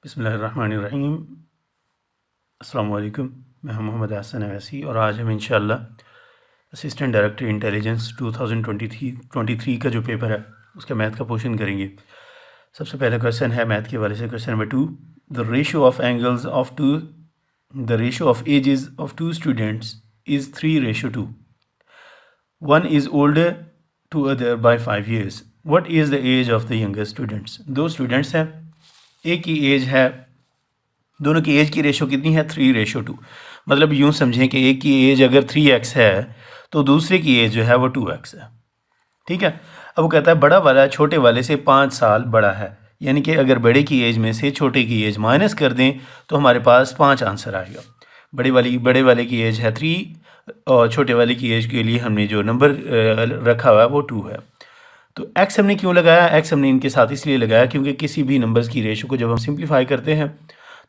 बिस्मिल्लाहिर्रहमानिर्रहीम। अस्सलाम वालेकुम। मैं हूं मोहम्मद हसन अवैसी और आज हम इंशाअल्लाह असिस्टेंट डायरेक्टर इंटेलिजेंस 2023 का जो पेपर है उसका मैथ का पोर्शन करेंगे। सबसे पहला क्वेश्चन है मैथ के वाले से, question number 2। The ratio of angles of the ratio of ages of two students is 3:2। One is older to other by 5 years। What is the age of the younger students. दो students हैं, एक की as है, दोनों की as की ratio कितनी है 3:2। मतलब यूँ समझें कि एक की एज अगर 3x है तो दूसरे की एज जो है वो 2x है। ठीक है। अब वो कहता है बड़ा वाला छोटे वाले से 5 साल बड़ा है, यानी कि अगर बड़े की एज में से छोटे की एज माइनस कर दें तो हमारे पास 5 आंसर आएगा। बड़े वाले की एज है 3 और छोटे वाले की एज के लिए हमने जो नंबर रखा हुआ है वो 2 है। तो x हमने क्यों लगाया, x हमने इनके साथ इसलिए लगाया क्योंकि किसी भी नंबर्स की रेशो को जब हम सिंप्लीफाई करते हैं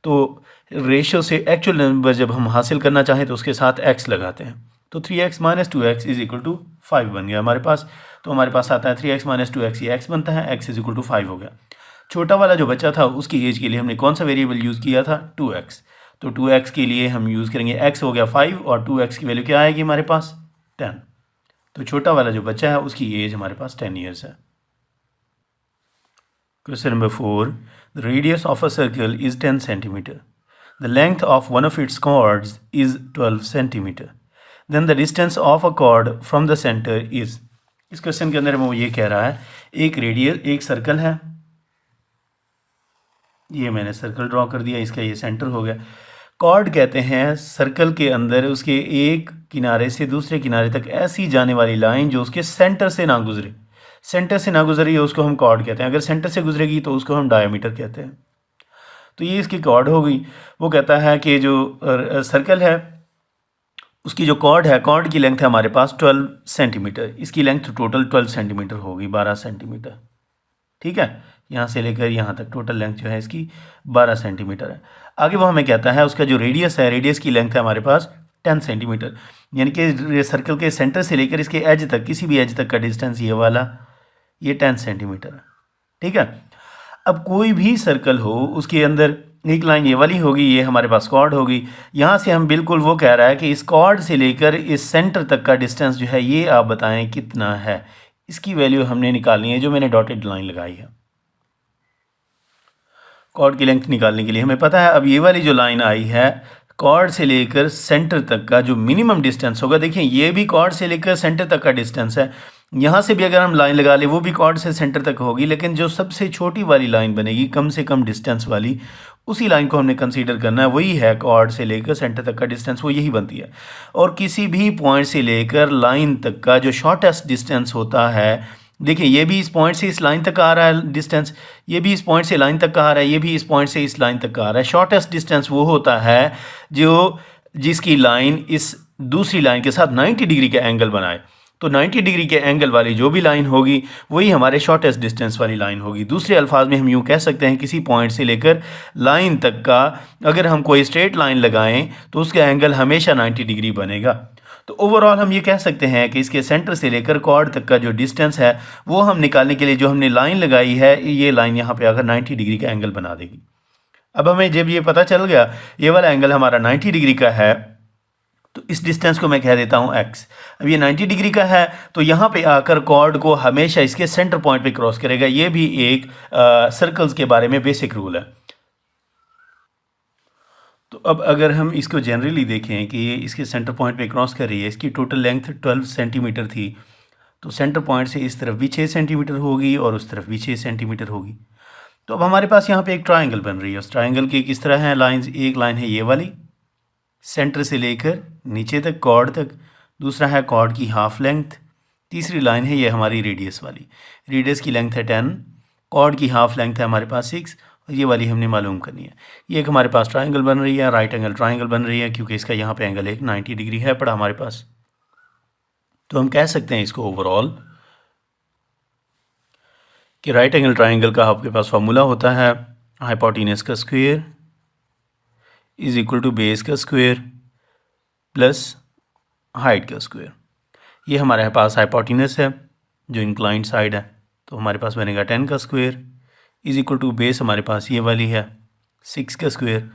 तो रेशो से एक्चुअल नंबर जब हम हासिल करना चाहें तो उसके साथ x लगाते हैं। तो 3x - 2x = 5 बन गया हमारे पास। तो हमारे पास आता है 3x - 2x, ये x बनता है, x = 5 हो गया। छोटा वाला जो बच्चा था उसकी एज के लिए हमने कौन सा वेरिएबल यूज़ किया था 2x। तो 2x के लिए हम यूज़ करेंगे, x हो गया 5 और 2x की वैल्यू क्या आएगी हमारे पास 10। तो छोटा वाला जो बच्चा है उसकी एज हमारे पास 10 years है। Question number 4। The radius of a circle is 10 centimeter। The length of one of its chords is 12 centimeter. Then the distance of a chord from the center is। इस क्वेश्चन के अंदर वो ये कह रहा है एक सर्कल है, ये मैंने सर्कल ड्रॉ कर दिया, इसका ये सेंटर हो गया। कॉर्ड कहते हैं सर्कल के अंदर उसके एक किनारे से दूसरे किनारे तक ऐसी जाने वाली लाइन जो उसके सेंटर से ना गुजरे। सेंटर से ना गुजरी है उसको हम कॉर्ड कहते हैं, अगर सेंटर से गुजरेगी तो उसको हम डायमीटर कहते हैं। तो ये इसकी कॉर्ड हो गई। वो कहता है कि जो सर्कल है उसकी जो कॉर्ड है, कॉर्ड की लेंथ है हमारे पास 12 सेंटीमीटर। इसकी लेंथ टोटल 12 सेंटीमीटर होगी, 12 सेंटीमीटर। ठीक है, यहाँ से लेकर यहाँ तक टोटल लेंथ जो है इसकी 12 सेंटीमीटर है। आगे वो हमें कहता है उसका जो रेडियस है, रेडियस की लेंथ है हमारे पास 10 सेंटीमीटर, यानी कि सर्कल के सेंटर से लेकर इसके एज तक, किसी भी एज तक का डिस्टेंस ये वाला ये 10 सेंटीमीटर है। ठीक है। अब कोई भी सर्कल हो उसके अंदर एक लाइन ये वाली होगी, ये हमारे पास कॉर्ड होगी। यहाँ से हम बिल्कुल वो कह रहा है कि इस कॉर्ड से लेकर इस सेंटर तक का डिस्टेंस जो है ये आप बताएं कितना है। इसकी वैल्यू हमने निकालनी है, जो मैंने डॉटेड लाइन लगाई है। कॉर्ड की लेंथ निकालने के लिए हमें पता है, अब ये वाली जो लाइन आई है कॉर्ड से लेकर सेंटर तक का जो मिनिमम डिस्टेंस होगा, देखिए ये भी कॉर्ड से लेकर सेंटर तक का डिस्टेंस है। यहाँ से भी अगर हम लाइन लगा ले वो भी कॉर्ड से सेंटर तक होगी, लेकिन जो सबसे छोटी वाली लाइन बनेगी कम से कम डिस्टेंस वाली, उसी लाइन को हमने कंसीडर करना है। वही है कॉर्ड से लेकर सेंटर तक का डिस्टेंस, वो यही बनती है। और किसी भी पॉइंट से लेकर लाइन तक का जो शॉर्टेस्ट डिस्टेंस होता है, देखिए ये भी इस पॉइंट से इस लाइन तक आ रहा है डिस्टेंस, ये भी इस पॉइंट से लाइन तक आ रहा है, ये भी इस पॉइंट से इस लाइन तक आ रहा है। शॉर्टेस्ट डिस्टेंस वो होता है जो जिसकी लाइन इस दूसरी लाइन के साथ 90 डिग्री का एंगल बनाए। तो 90 डिग्री के एंगल वाली जो भी लाइन होगी वही हमारे शॉर्टेस्ट डिस्टेंस वाली लाइन होगी। दूसरे अल्फाज में हम यूँ कह सकते हैं किसी पॉइंट से लेकर लाइन तक का अगर हम कोई स्ट्रेट लाइन लगाएं तो उसका एंगल हमेशा 90 डिग्री बनेगा। तो ओवरऑल हम ये कह सकते हैं कि इसके सेंटर से लेकर कॉर्ड तक का जो डिस्टेंस है वो हम निकालने के लिए जो हमने लाइन लगाई है, ये लाइन यहाँ पे आकर 90 डिग्री का एंगल बना देगी। अब हमें जब ये पता चल गया ये वाला एंगल हमारा 90 डिग्री का है तो इस डिस्टेंस को मैं कह देता हूँ x। अब ये 90 डिग्री का है तो यहाँ पे आकर कॉर्ड को हमेशा इसके सेंटर पॉइंट पे क्रॉस करेगा। ये भी एक सर्कल्स के बारे में बेसिक रूल है। तो अब अगर हम इसको जनरली देखें कि ये इसके सेंटर पॉइंट पे क्रॉस कर रही है, इसकी टोटल लेंथ 12 सेंटीमीटर थी, तो सेंटर पॉइंट से इस तरफ भी 6 सेंटीमीटर होगी और उस तरफ भी 6 सेंटीमीटर होगी। तो अब हमारे पास यहाँ पे एक ट्राइंगल बन रही है। उस ट्राइंगल की किस तरह है लाइंस, एक लाइन है ये वाली सेंटर से लेकर नीचे तक कॉर्ड तक, दूसरा है कॉर्ड की हाफ लेंथ, तीसरी लाइन है ये हमारी रेडियस वाली। रेडियस की लेंथ है 10, कॉर्ड की हाफ लेंथ है हमारे पास 6 और ये वाली हमने मालूम करनी है। ये एक हमारे पास ट्राइंगल बन रही है, राइट एंगल ट्राइंगल बन रही है क्योंकि इसका यहाँ पे एंगल एक 90 डिग्री है पड़ा हमारे पास। तो हम कह सकते हैं इसको ओवरऑल कि राइट एंगल ट्राइंगल का आपके पास फार्मूला होता है हाइपोटेनस का square is equal to base का स्क्वायर प्लस हाइट का स्क्वायर। ये हमारे पास हाइपोटेनस है जो इंक्लाइंड साइड है, तो हमारे पास बनेगा 10 का square is equal to base हमारे पास ये वाली है 6 का स्क्वायर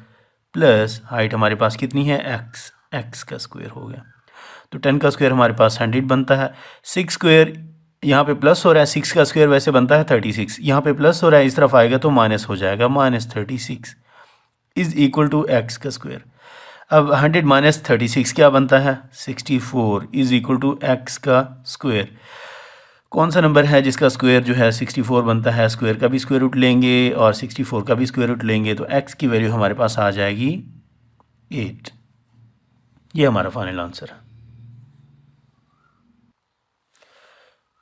प्लस हाइट हमारे पास कितनी है x का स्क्वायर हो गया। तो 10 का स्क्वायर हमारे पास 100 बनता है। 6 स्क्वायर यहाँ पे प्लस हो रहा है, 6 का स्क्वायर वैसे बनता है 36, यहाँ पे प्लस हो रहा है, इस तरफ आएगा तो माइनस हो जाएगा, -36 इज़ इक्वल टू x का स्क्वायर। अब 100 माइनस 36 क्या बनता है, 64 इज़ इक्वल टू x का स्क्वायर। कौन सा नंबर है जिसका स्क्वायर जो है 64 बनता है, स्क्वायर का भी स्क्वायर रूट लेंगे और 64 का भी स्क्वायर रूट लेंगे तो x की वैल्यू हमारे पास आ जाएगी 8। ये हमारा फाइनल आंसर है।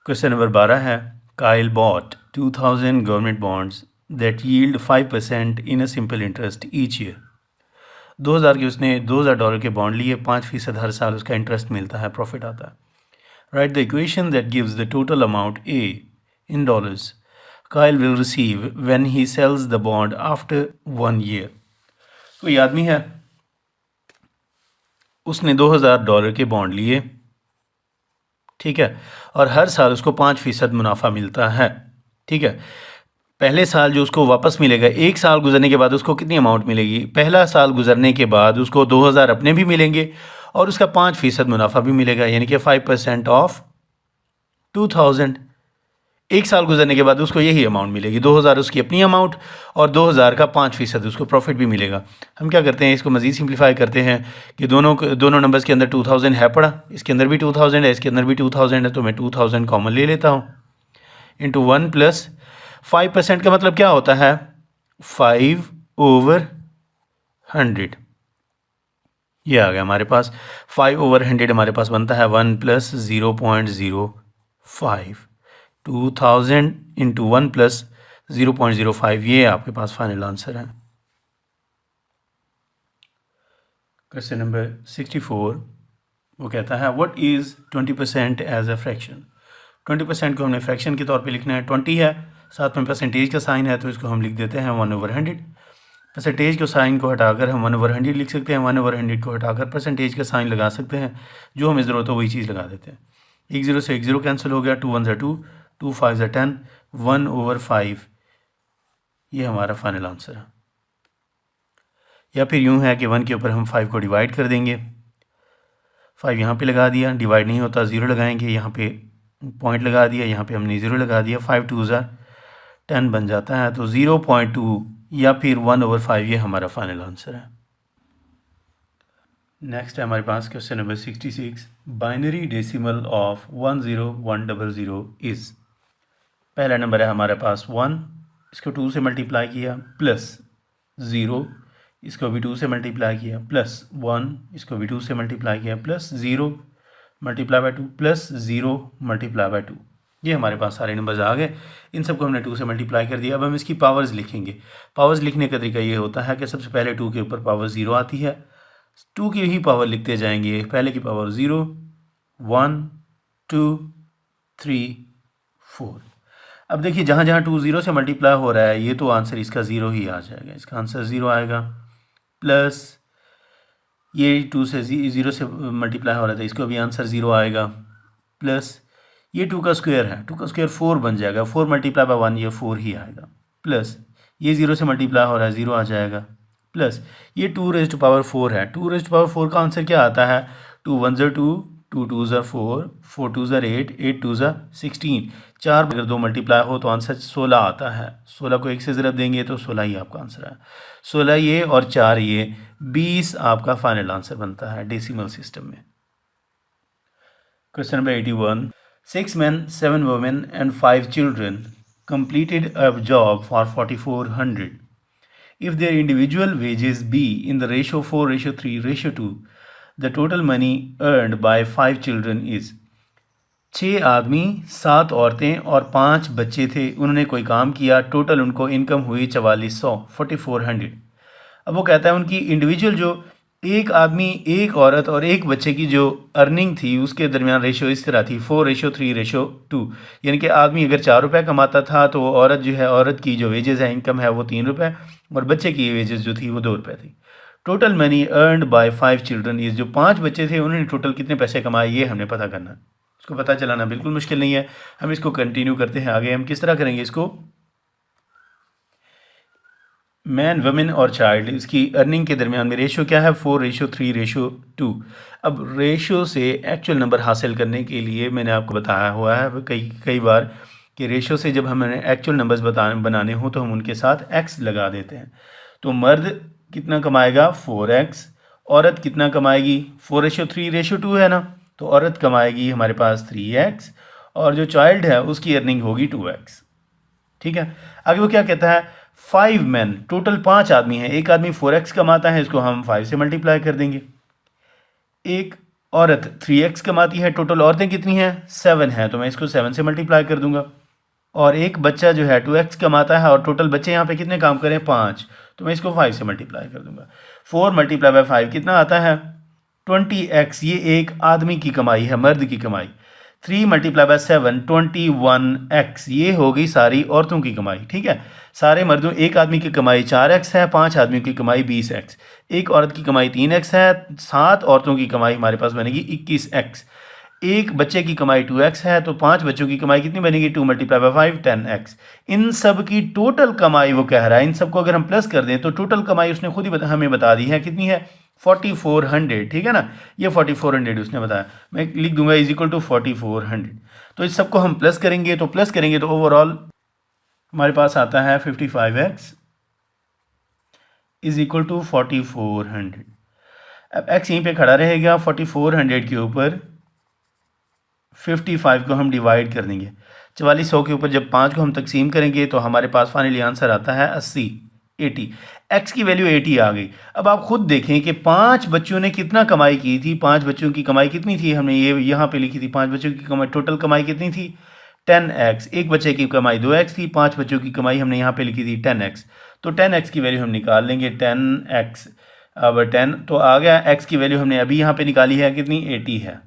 क्वेश्चन नंबर 12 है, Kyle bought 2000 government bonds that yield 5% in a simple interest each year. 2000 के उसने $2000 के बॉन्ड लिए, 5% हर साल उसका इंटरेस्ट मिलता है, प्रॉफिट आता है। Write the equation that gives the total amount A in dollars Kyle will receive when he sells the bond after 1 year. कोई आदमी है, उसने $2000 के बॉन्ड लिए, ठीक है, और हर साल उसको 5% मुनाफा मिलता है, ठीक है। पहले साल जो उसको वापस मिलेगा, एक साल गुजरने के बाद उसको कितनी अमाउंट मिलेगी, पहला साल गुजरने के बाद उसको 2000 अपने भी मिलेंगे और उसका 5% मुनाफा भी मिलेगा, यानी कि 5% ऑफ 2000। एक साल गुजरने के बाद उसको यही अमाउंट मिलेगी, 2000 उसकी अपनी अमाउंट और 2000 का 5% उसको प्रॉफिट भी मिलेगा। हम क्या करते हैं, इसको मज़ीद सिंप्लीफाई करते हैं कि दोनों नंबर्स के अंदर 2000 है पड़ा, इसके अंदर भी 2000 है, इसके अंदर भी 2000 है, तो मैं 2000 कॉमन ले लेता हूँ इंटू 1 प्लस 5% का मतलब क्या होता है, 5/100। ये आ गया हमारे पास 5/100 हमारे पास बनता है 1 प्लस 0.05। 2000 इंटू 1 प्लस 0.05, ये आपके पास फाइनल आंसर है। क्वेश्चन नंबर 64 वो कहता है, what is 20% as a fraction. 20% को हमने फ्रैक्शन के तौर पे लिखना है, 20 है, साथ में परसेंटेज का साइन है, तो इसको हम लिख देते हैं 1/100। परसेंटेज के साइन को हटाकर हम 1/100 लिख सकते हैं, 1/100 को हटाकर परसेंटेज का साइन लगा सकते हैं, जो हमें ज़रूरत हो वही चीज़ लगा देते हैं। 1 0 से 1 0 कैंसिल हो गया, 2 1 2, 2 5 10, 1/5 ये हमारा फाइनल आंसर है। या फिर यूँ है कि 1 के ऊपर हम 5 को डिवाइड कर देंगे, 5 यहाँ पे लगा दिया, डिवाइड नहीं होता 0 लगाएंगे, यहाँ पे पॉइंट लगा दिया, यहाँ पे हमने 0 लगा दिया, 5 2 10 बन जाता है, तो 0.2 या फिर 1/5 ये हमारा फाइनल आंसर है। नेक्स्ट है हमारे पास question number 66, binary decimal of 10100 is. पहला नंबर है हमारे पास 1, इसको 2 से मल्टीप्लाई किया, प्लस 0, इसको भी 2 से मल्टीप्लाई किया, प्लस 1, इसको भी 2 से मल्टीप्लाई किया, plus 0 multiply by 2, plus 0 multiply by 2। ये हमारे पास सारे नंबर्स आ गए, इन सबको हमने 2 से मल्टीप्लाई कर दिया। अब हम इसकी पावर्स लिखेंगे। पावर्स लिखने का तरीका ये होता है कि सबसे पहले 2 के ऊपर पावर 0 आती है, 2 की ही पावर लिखते जाएंगे, पहले की पावर 0, 1 2 3 4। अब देखिए जहाँ जहाँ 2 0 से मल्टीप्लाई हो रहा है, ये तो आंसर इसका 0 ही आ जाएगा, इसका आंसर 0 आएगा, प्लस ये 2 से 0 से मल्टीप्लाई हो रहा था, इसको भी आंसर 0 आएगा, प्लस ये 2 का स्क्वायर है, 2 का स्क्वायर 4 बन जाएगा, 4 मल्टीप्लाई बाय 1 ये 4 ही आएगा, प्लस ये 0 से मल्टीप्लाई हो रहा है, 0 आ जाएगा, प्लस ये 2 रेज़ टू पावर 4 है, 2 रेज़ टू पावर 4 का आंसर क्या आता है, 2 1 2, 2 2 4, 4 2 8, 8 2 16। 4 अगर 2 मल्टीप्लाई हो तो आंसर 16 आता है, 16 को 1 से ज़रब देंगे तो 16 ही आपका आंसर है। 16 ये और 4 ये 20 आपका फाइनल आंसर बनता है डेसिमल सिस्टम में। Question number 81, 6 men, 7 women and 5 children completed a job for 4400. If their individual wages be in the ratio 4:3:2, the total money earned by 5 children is। 6 आदमी, 7 औरतें और 5 बच्चे थे, उन्होंने कोई काम किया, टोटल उनको इनकम हुई 4400, 4400। अब वो कहता है उनकी इंडिविजुअल जो एक आदमी, एक औरत और एक बच्चे की जो अर्निंग थी उसके दरमियान रेशो इस तरह थी 4:3:2, यानी कि आदमी अगर 4 रुपये कमाता था तो औरत जो है, औरत की जो वेजेस है, इनकम है वो 3 रुपये और बच्चे की वेजेस जो थी वो 2 रुपये थी। Total money earned bye 5 children is, जो 5 बच्चे थे उन्होंने टोटल कितने पैसे कमाए ये हमने पता करना। इसको पता चलाना बिल्कुल मुश्किल नहीं है, हम इसको कंटिन्यू करते हैं आगे। हम किस तरह करेंगे इसको, मैन, वुमेन और चाइल्ड, इसकी अर्निंग के दरमियान में रेशो क्या है? 4:3:2। अब रेशो से एक्चुअल नंबर हासिल करने के लिए मैंने आपको बताया हुआ है कई कई बार कि रेशो से जब हमें एक्चुअल नंबर्स बनाने हो तो हम उनके साथ एक्स लगा देते हैं। तो मर्द कितना कमाएगा? 4x। औरत कितना कमाएगी? 4:3:2 है ना, तो औरत कमाएगी हमारे पास 3x और जो चाइल्ड है उसकी अर्निंग होगी 2x। ठीक है, आगे वो क्या कहता है? 5 मैन, टोटल 5 आदमी हैं। एक आदमी 4x कमाता है, इसको हम 5 से मल्टीप्लाई कर देंगे। एक औरत 3x कमाती है, टोटल औरतें कितनी हैं? 7 हैं, तो मैं इसको 7 से मल्टीप्लाई कर दूंगा। और एक बच्चा जो है 2x कमाता है और टोटल बच्चे यहाँ पे कितने काम करें? 5, तो मैं इसको 5 से मल्टीप्लाई कर दूंगा। 4 मल्टीप्लाई बाय 5 कितना आता है? 20x। ये एक आदमी की कमाई है, मर्द की कमाई। 3 मल्टीप्लाई बाय 7 21x। ये हो गई सारी औरतों की कमाई। ठीक है, सारे मर्दों, एक आदमी की कमाई 4x है, 5 आदमियों की कमाई 20x, एक औरत की कमाई 3x है, 7 औरतों की कमाई हमारे पास बनेगी 21x। एक बच्चे की कमाई 2x है, तो 5 बच्चों की कमाई कितनी बनेगी? 2 मल्टीप्लाई बाय 5 10x। इन सब की टोटल कमाई वो कह रहा है, इन सबको अगर हम प्लस कर दें तो टोटल कमाई उसने खुद ही हमें बता दी है, कितनी है? 4400। ठीक है ना, ये 4400 उसने बताया, मैं लिख दूंगा इज इक्वल टू 4400। तो इस सबको हम प्लस करेंगे तो ओवरऑल हमारे पास आता है 55x इज इक्वल टू 4400। अब x यहीं पे खड़ा रहेगा, 4400 के ऊपर 55 को हम डिवाइड कर देंगे। 4400 के ऊपर जब 5 को हम तकसीम करेंगे तो हमारे पास फाइनली आंसर आता है 80। x की वैल्यू 80 आ गई। अब आप खुद देखें कि 5 बच्चों ने कितना कमाई की थी। 5 बच्चों की कमाई कितनी थी? हमने ये यहाँ पे लिखी थी, 5 बच्चों की कमाई, टोटल कमाई कितनी थी? 10x। एक बच्चे की कमाई 2x थी, 5 बच्चों की कमाई हमने यहाँ पे लिखी थी 10x। तो 10x की वैल्यू हम निकाल लेंगे, 10x। अब 10 तो आ गया, x की वैल्यू हमने अभी यहाँ पे निकाली है, कितनी? 80 है।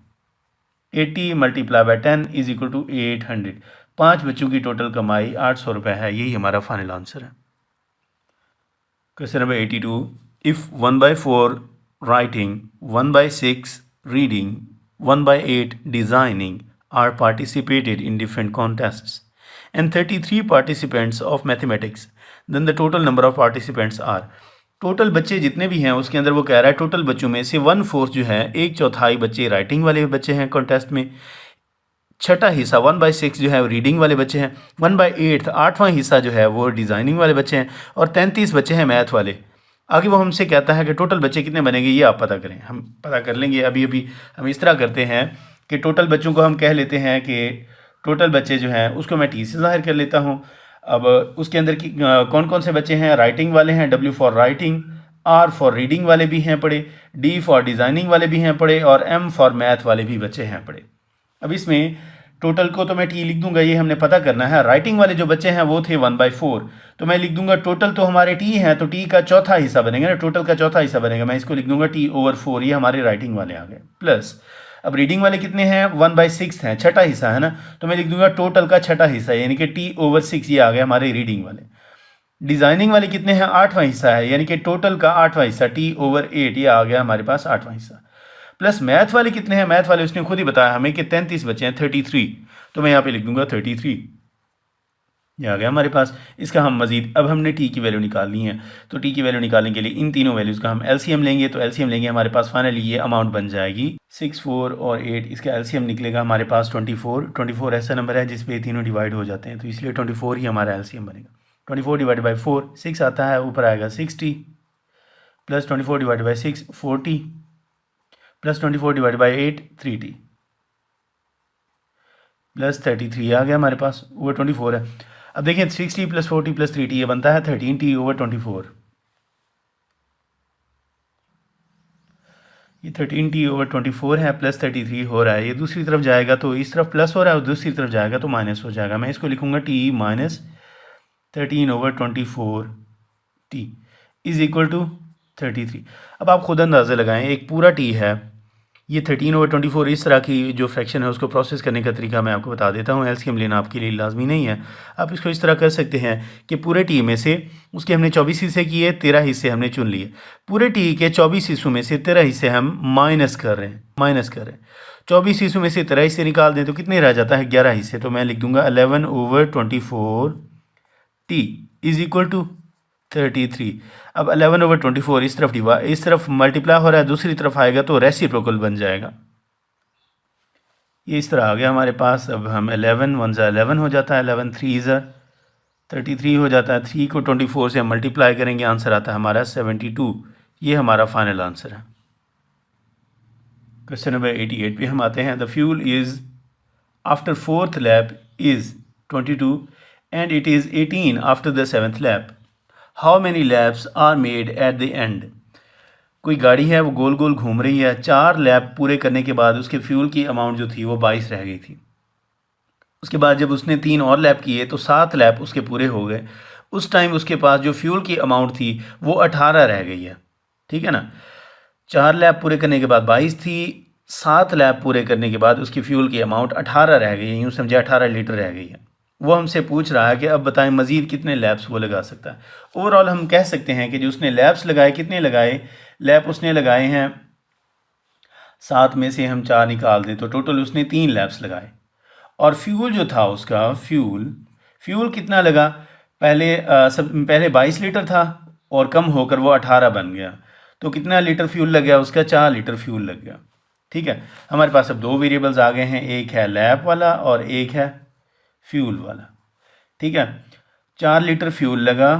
80 multiply by 10 is equal to 800। 5 बच्चों की टोटल कमाई 800 रुपये है। यही हमारा फाइनल आंसर है। Question number 82। If 1/4 writing, 1/6 reading, 1/8 designing are participated in different contests and 33 participants of mathematics, then the total number of participants are। Total बच्चे जितने भी हैं उसके अंदर वो कह रहा है टोटल बच्चों में से 1/4 जो है, 1/4 बच्चे राइटिंग वाले बच्चे हैं कॉन्टेस्ट में, छठा हिस्सा 1/6 जो है वो रीडिंग वाले बच्चे हैं, 1/8 8वां हिस्सा जो है वो डिज़ाइनिंग वाले बच्चे हैं और 33 बच्चे हैं मैथ वाले। आगे वो हमसे कहता है कि टोटल बच्चे कितने बनेंगे, ये आप पता करें। हम पता कर लेंगे। अभी अभी हम इस तरह करते हैं कि टोटल बच्चों को हम कह लेते हैं कि टोटल बच्चे जो हैं उसको मैं टी से ज़ाहिर कर लेता हूँ। अब उसके अंदर की कौन कौन से बच्चे हैं? राइटिंग वाले हैं, W for writing, R for reading वाले भी हैं पढ़े, D फॉर डिज़ाइनिंग वाले भी हैं पढ़े और M फॉर मैथ वाले भी बच्चे हैं पढ़े। अब इसमें टोटल को तो मैं टी लिख दूंगा, ये हमने पता करना है। राइटिंग वाले जो बच्चे हैं वो थे 1/4, तो मैं लिख दूंगा टोटल तो हमारे टी हैं, तो टी का चौथा हिस्सा बनेगा ना, टोटल का चौथा हिस्सा बनेगा, मैं इसको लिख दूंगा T/4। ये हमारे राइटिंग वाले आ गए। प्लस अब रीडिंग वाले कितने हैं? 1/6 हैं, छठा हिस्सा है ना, तो मैं लिख दूंगा टोटल का छठा हिस्सा, यानी कि T/6। ये आ गए हमारे रीडिंग वाले। डिज़ाइनिंग वाले कितने हैं? 8वां हिस्सा है, यानी कि टोटल का 8वां हिस्सा T/8। ये आ गया हमारे पास 8वां हिस्सा। प्लस मैथ वाले कितने हैं? मैथ वाले उसने खुद ही बताया हमें कि 33 बचे हैं, 33, तो मैं यहाँ पे लिख दूंगा 33। ये आ गया हमारे पास। इसका हम मजीद, अब हमने टी की वैल्यू निकालनी है, तो टी की वैल्यू निकालने के लिए इन तीनों वैल्यूज़ का हम एलसीएम लेंगे। तो एलसीएम लेंगे, हमारे पास फाइनली ये अमाउंट बन जाएगी 6, 4 और 8। इसका एलसीएम निकलेगा हमारे पास 24 ऐसा नंबर है जिस पे तीनों डिवाइड हो जाते हैं, तो इसलिए 24 ही हमारा एलसीएम बनेगा। 24 डिवाइडेड बाई 4 6 आता है, ऊपर आएगा 60, plus 24 divided by 6 40, plus 24 divided by 8 3t, plus 33 आ गया हमारे पास, ओवर 24 है। अब देखें 60 प्लस 40 प्लस 3t, ये बनता है 13t/24। ये 13t/24 है, प्लस 33 हो रहा है। ये दूसरी तरफ जाएगा तो इस तरफ प्लस हो रहा है और दूसरी तरफ जाएगा तो माइनस हो जाएगा। मैं इसको लिखूंगा t minus 13/24t is equal to 33। अब आप खुद अंदाज़ा लगाएं, एक पूरा t है, ये 13/24। इस तरह की जो फ्रैक्शन है उसको प्रोसेस करने का तरीका मैं आपको बता देता हूँ। एलसीएम लेना आपके लिए लाजमी नहीं है, आप इसको इस तरह कर सकते हैं कि पूरे टी में से उसके हमने 24 हिस्से किए, 13 हिस्से हमने चुन लिए। पूरे टी के 24 हिस्सों में से 13 हिस्से हम माइनस कर रहे हैं। 24 हिस्सों में से 13 हिस्से निकाल दें तो कितने रह जाता है? 11 हिस्से। तो मैं लिख दूंगा 11/24t इज इक्वल टू 33। अब 11/24 इस तरफ मल्टीप्लाई हो रहा है, दूसरी तरफ आएगा तो रेसिप्रोकल बन जाएगा। ये इस तरह आ गया हमारे पास। अब हम 11 1 ज़ा 11 हो जाता है, 11 3 ज़ा 33 हो जाता है। 3 को 24 से हम मल्टीप्लाई करेंगे, आंसर आता है हमारा 72। ये हमारा फाइनल आंसर है। क्वेश्चन नंबर 88 पे हम आते हैं। The fuel is after 4th lap is 22 and it is 18 after the 7th lap. How many laps are made at the end. कोई गाड़ी है, वो गोल गोल घूम रही है, 4 लैप पूरे करने के बाद उसके फ्यूल की अमाउंट जो थी वो 22 रह गई थी। उसके बाद जब उसने 3 और लैप किए तो 7 लैप उसके पूरे हो गए। उस टाइम उसके पास जो फ्यूल की अमाउंट थी वो 18 रह गई है। ठीक है ना। 4 लैप पूरे करने के बाद 22 थी, 7 लैप पूरे करने के बाद उसकी फ्यूल की अमाउंट 18 रह गई है, यूँ समझे 18 लीटर रह गई है। वो हमसे पूछ रहा है कि अब बताएं मज़ीद कितने लैप्स वो लगा सकता है। ओवरऑल हम कह सकते हैं कि जो उसने लैप्स लगाए, कितने लगाए, लैप उसने लगाए हैं 7 में से हम 4 निकाल दें तो टोटल उसने 3 लैप्स लगाए। और फ्यूल जो था उसका, फ्यूल कितना लगा, पहले 22 लीटर था और कम होकर वो 18 बन गया, तो कितना लीटर फ्यूल लग गया उसका, 4 लीटर फ्यूल लग गया। ठीक है। हमारे पास अब 2 वेरिएबल्स आ गए हैं, एक है लैप वाला और एक है फ्यूल वाला। ठीक है। 4 लीटर फ्यूल लगा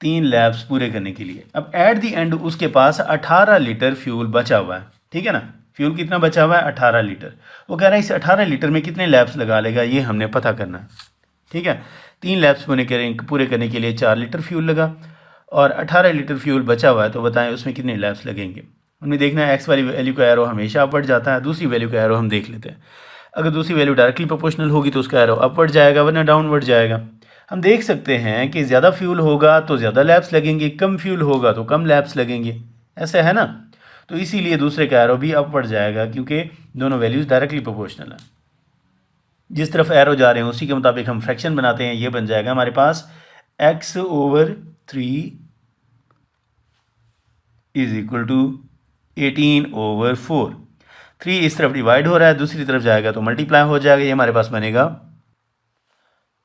3 लैप्स पूरे करने के लिए। अब एट द एंड उसके पास 18 लीटर फ्यूल बचा हुआ है। ठीक है ना। फ्यूल कितना बचा हुआ है, 18 लीटर। वो कह रहा है इस 18 लीटर में कितने लैप्स लगा लेगा, ये हमने पता करना है। ठीक है। 3 लैप्स पूरे करने के लिए 4 लीटर फ्यूल लगा और 18 लीटर फ्यूल बचा हुआ है, तो बताएं उसमें कितने लैप्स लगेंगे। हमें देखना है एक्स वाली वैल्यू का एरो हमेशा अपवर्ड जाता है, दूसरी वैल्यू का एरो हम देख लेते हैं। अगर दूसरी वैल्यू डायरेक्टली प्रोपोर्शनल होगी तो उसका एरो अपवर्ड जाएगा, वरना डाउनवर्ड जाएगा। हम देख सकते हैं कि ज़्यादा फ्यूल होगा तो ज़्यादा लैप्स लगेंगे, कम फ्यूल होगा तो कम लैप्स लगेंगे, ऐसा है ना। तो इसीलिए दूसरे का एरो भी अपवर्ड जाएगा, क्योंकि दोनों वैल्यूज़ डायरेक्टली प्रोपोर्शनल हैं। जिस तरफ एरो जा रहे हैं उसी के मुताबिक हम फ्रैक्शन बनाते हैं। ये बन जाएगा हमारे पास x/3 इज इक्वल टू 18/4। 3 इस तरफ डिवाइड हो रहा है, दूसरी तरफ जाएगा तो मल्टीप्लाई हो जाएगा। ये हमारे पास बनेगा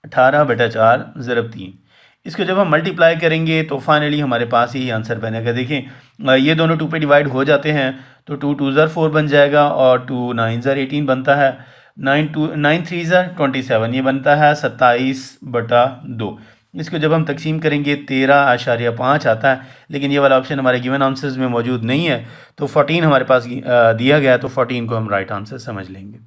18/4 ज़रब 3। इसको जब हम मल्टीप्लाई करेंगे तो फाइनली हमारे पास यही आंसर बनेगा। देखें ये दोनों 2 पे डिवाइड हो जाते हैं तो 2 2 ज़र 4 बन जाएगा और 2 9 ज़र 18 बनता है। 9 3 ज़र 27, ये बनता है 27/2। इसको जब हम तकसीम करेंगे 13.5 आता है, लेकिन ये वाला ऑप्शन हमारे गिवन आंसर्स में मौजूद नहीं है, तो 14 हमारे पास दिया गया, तो 14 को हम राइट आंसर समझ लेंगे।